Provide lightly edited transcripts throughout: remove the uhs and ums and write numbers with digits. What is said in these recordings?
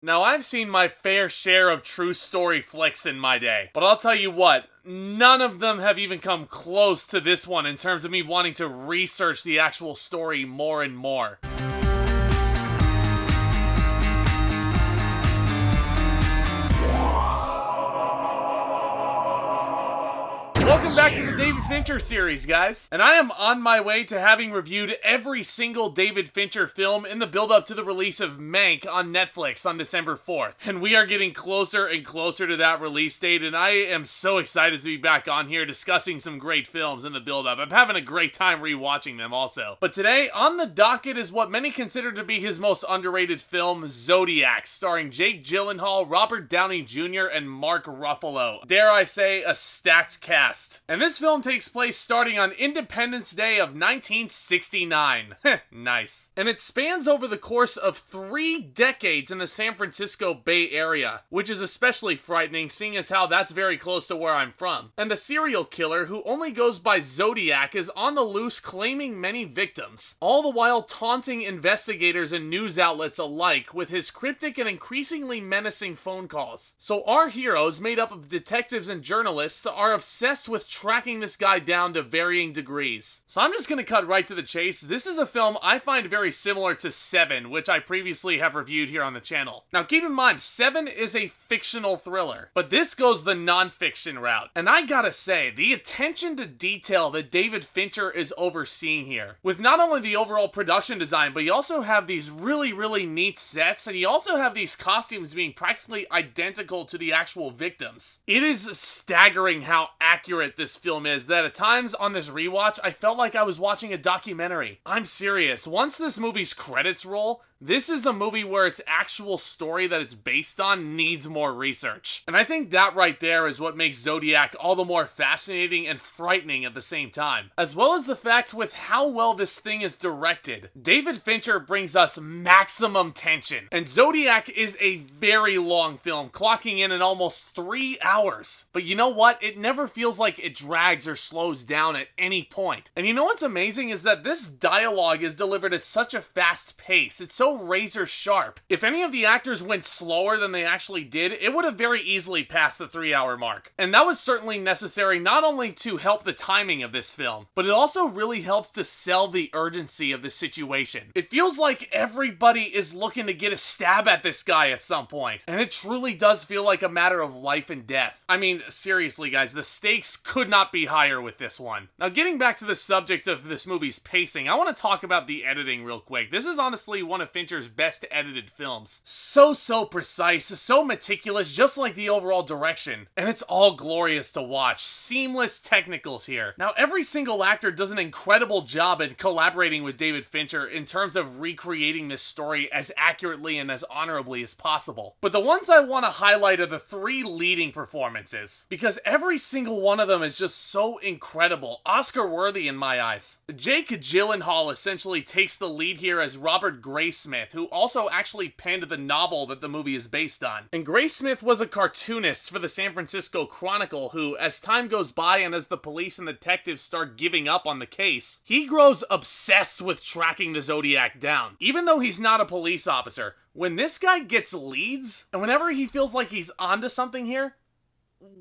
Now, I've seen my fair share of true story flicks in my day, but I'll tell you what, none of them have even come close to this one in terms of me wanting to research the actual story more and more. Welcome back to the David Fincher series, guys. And I am on my way to having reviewed every single David Fincher film in the build-up to the release of Mank on Netflix on December 4th. And we are getting closer and closer to that release date, and I am so excited to be back on here discussing some great films in the build-up. I'm having a great time rewatching them also. But today, on the docket is what many consider to be his most underrated film, Zodiac, starring Jake Gyllenhaal, Robert Downey Jr., and Mark Ruffalo. Dare I say, a stacked cast. And this film takes place starting on Independence Day of 1969. Nice. And it spans over the course of 3 decades in the San Francisco Bay Area, which is especially frightening seeing as how that's very close to where I'm from. And the serial killer, who only goes by Zodiac, is on the loose claiming many victims, all the while taunting investigators and news outlets alike with his cryptic and increasingly menacing phone calls. So our heroes, made up of detectives and journalists, are obsessed with tracking this guy down to varying degrees. So I'm just gonna cut right to the chase. This is a film I find very similar to Seven, which I previously have reviewed here on the channel. Now keep in mind, Seven is a fictional thriller, but this goes the non-fiction route. And I gotta say, the attention to detail that David Fincher is overseeing here, with not only the overall production design, but you also have these really neat sets, and you also have these costumes being practically identical to the actual victims. It is staggering how accurate this film is, that at times on this rewatch, I felt like I was watching a documentary. I'm serious. Once this movie's credits roll, this is a movie where its actual story that it's based on needs more research. And I think that right there is what makes Zodiac all the more fascinating and frightening at the same time. As well as the fact with how well this thing is directed. David Fincher brings us maximum tension. And Zodiac is a very long film, clocking in at almost 3 hours. But you know what? It never feels like it drags or slows down at any point. And you know what's amazing is that this dialogue is delivered at such a fast pace. It's so razor sharp. If any of the actors went slower than they actually did, it would have very easily passed the 3-hour mark. And that was certainly necessary not only to help the timing of this film, but it also really helps to sell the urgency of the situation. It feels like everybody is looking to get a stab at this guy at some point. And it truly does feel like a matter of life and death. I mean, seriously guys, the stakes could not be higher with this one. Now getting back to the subject of this movie's pacing, I want to talk about the editing real quick. This is honestly one of Fincher's best edited films. So precise, so meticulous, just like the overall direction. And it's all glorious to watch. Seamless technicals here. Now every single actor does an incredible job in collaborating with David Fincher in terms of recreating this story as accurately and as honorably as possible. But the ones I want to highlight are the 3 leading performances, because every single one of them is just so incredible, Oscar-worthy in my eyes. Jake Gyllenhaal essentially takes the lead here as Robert Graysmith, who also actually penned the novel that the movie is based on. And Graysmith was a cartoonist for the San Francisco Chronicle who, as time goes by and as the police and detectives start giving up on the case, he grows obsessed with tracking the Zodiac down. Even though he's not a police officer, when this guy gets leads, and whenever he feels like he's onto something here,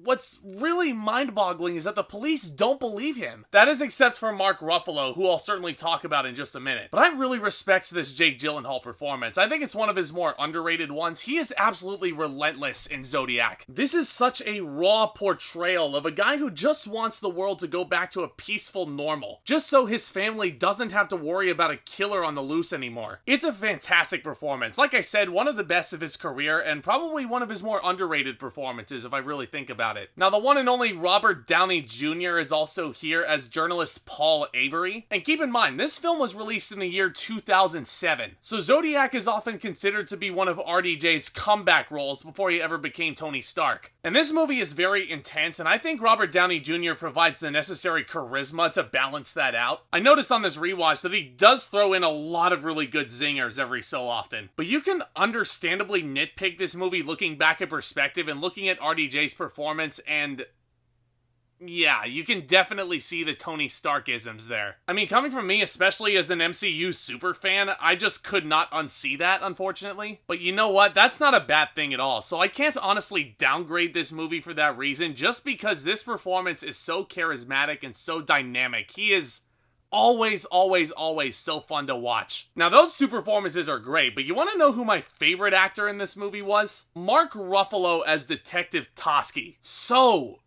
what's really mind-boggling is that the police don't believe him. That is except for Mark Ruffalo, who I'll certainly talk about in just a minute. But I really respect this Jake Gyllenhaal performance. I think it's one of his more underrated ones. He is absolutely relentless in Zodiac. This is such a raw portrayal of a guy who just wants the world to go back to a peaceful normal, just so his family doesn't have to worry about a killer on the loose anymore. It's a fantastic performance. Like I said, one of the best of his career, and probably one of his more underrated performances if I really think about it. Now, the one and only Robert Downey Jr. is also here as journalist Paul Avery. And keep in mind, this film was released in the year 2007. So Zodiac is often considered to be one of RDJ's comeback roles before he ever became Tony Stark. And this movie is very intense, and I think Robert Downey Jr. provides the necessary charisma to balance that out. I noticed on this rewatch that he does throw in a lot of really good zingers every so often. But you can understandably nitpick this movie looking back in perspective and looking at RDJ's performance and yeah, you can definitely see the Tony Stark-isms there. I mean, coming from me, especially as an MCU super fan, I just could not unsee that, unfortunately. But you know what? That's not a bad thing at all. So I can't honestly downgrade this movie for that reason, just because this performance is so charismatic and so dynamic. He is always so fun to watch. Now, those two performances are great, but you want to know who my favorite actor in this movie was? Mark Ruffalo as Detective Toschi. So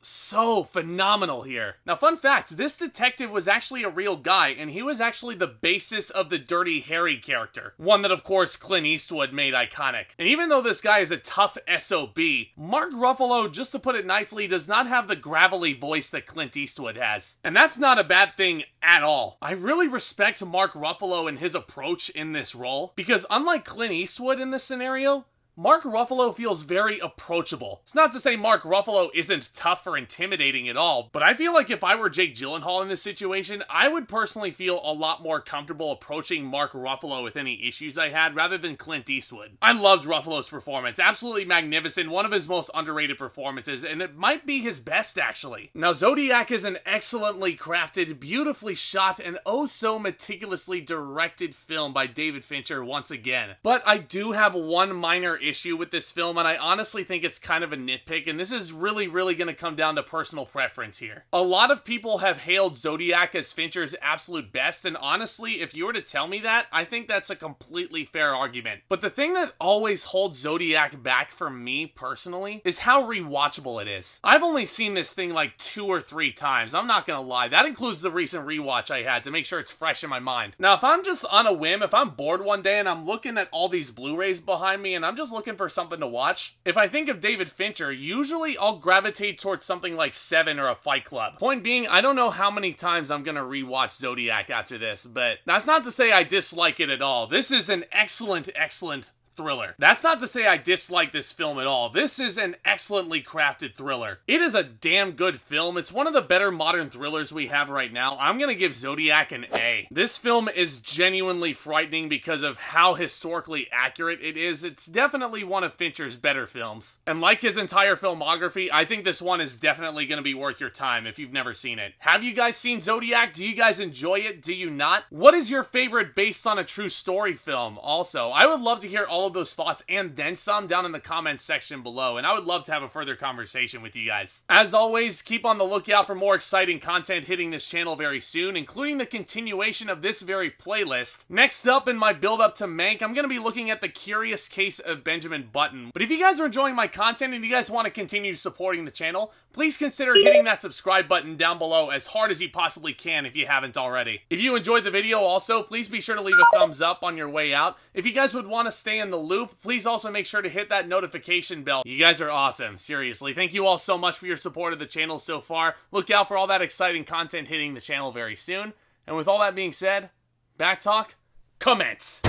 phenomenal here. Now, fun fact, this detective was actually a real guy, and he was actually the basis of the Dirty Harry character. One that, of course, Clint Eastwood made iconic. And even though this guy is a tough SOB, Mark Ruffalo, just to put it nicely, does not have the gravelly voice that Clint Eastwood has. And that's not a bad thing at all. I really respect Mark Ruffalo and his approach in this role, because unlike Clint Eastwood in this scenario, Mark Ruffalo feels very approachable. It's not to say Mark Ruffalo isn't tough or intimidating at all, but I feel like if I were Jake Gyllenhaal in this situation, I would personally feel a lot more comfortable approaching Mark Ruffalo with any issues I had rather than Clint Eastwood. I loved Ruffalo's performance. Absolutely magnificent. One of his most underrated performances, and it might be his best, actually. Now, Zodiac is an excellently crafted, beautifully shot, and oh so meticulously directed film by David Fincher once again. But I do have one minor issue with this film, and I honestly think it's kind of a nitpick, and this is really going to come down to personal preference here. A lot of people have hailed Zodiac as Fincher's absolute best, and honestly, if you were to tell me that, I think that's a completely fair argument. But the thing that always holds Zodiac back for me personally is how rewatchable it is. I've only seen this thing like 2 or 3 times, I'm not gonna lie. That includes the recent rewatch I had to make sure it's fresh in my mind. Now, if I'm just on a whim, if I'm bored one day and I'm looking at all these Blu-rays behind me and I'm just looking for something to watch, if I think of David Fincher, usually I'll gravitate towards something like Seven or a Fight Club. Point being, I don't know how many times I'm gonna rewatch Zodiac after this, but that's not to say I dislike it at all. This is an excellent thriller. That's not to say I dislike this film at all. This is an excellently crafted thriller. It is a damn good film. It's one of the better modern thrillers we have right now. I'm gonna give Zodiac an A. This film is genuinely frightening because of how historically accurate it is. It's definitely one of Fincher's better films. And like his entire filmography, I think this one is definitely gonna be worth your time if you've never seen it. Have you guys seen Zodiac? Do you guys enjoy it? Do you not? What is your favorite based on a true story film? Also, I would love to hear all of those thoughts and then some down in the comments section below, and I would love to have a further conversation with you guys. As always, keep on the lookout for more exciting content hitting this channel very soon, including the continuation of this very playlist. Next up in my build up to Mank, I'm going to be looking at The Curious Case of Benjamin Button. But if you guys are enjoying my content and you guys want to continue supporting the channel, please consider hitting that subscribe button down below as hard as you possibly can if you haven't already. If you enjoyed the video also, please be sure to leave a thumbs up on your way out. If you guys would want to stay in the loop, please also make sure to hit that notification bell. You guys are awesome, seriously. Thank you all so much for your support of the channel so far. Look out for all that exciting content hitting the channel very soon. And with all that being said, back talk, commence!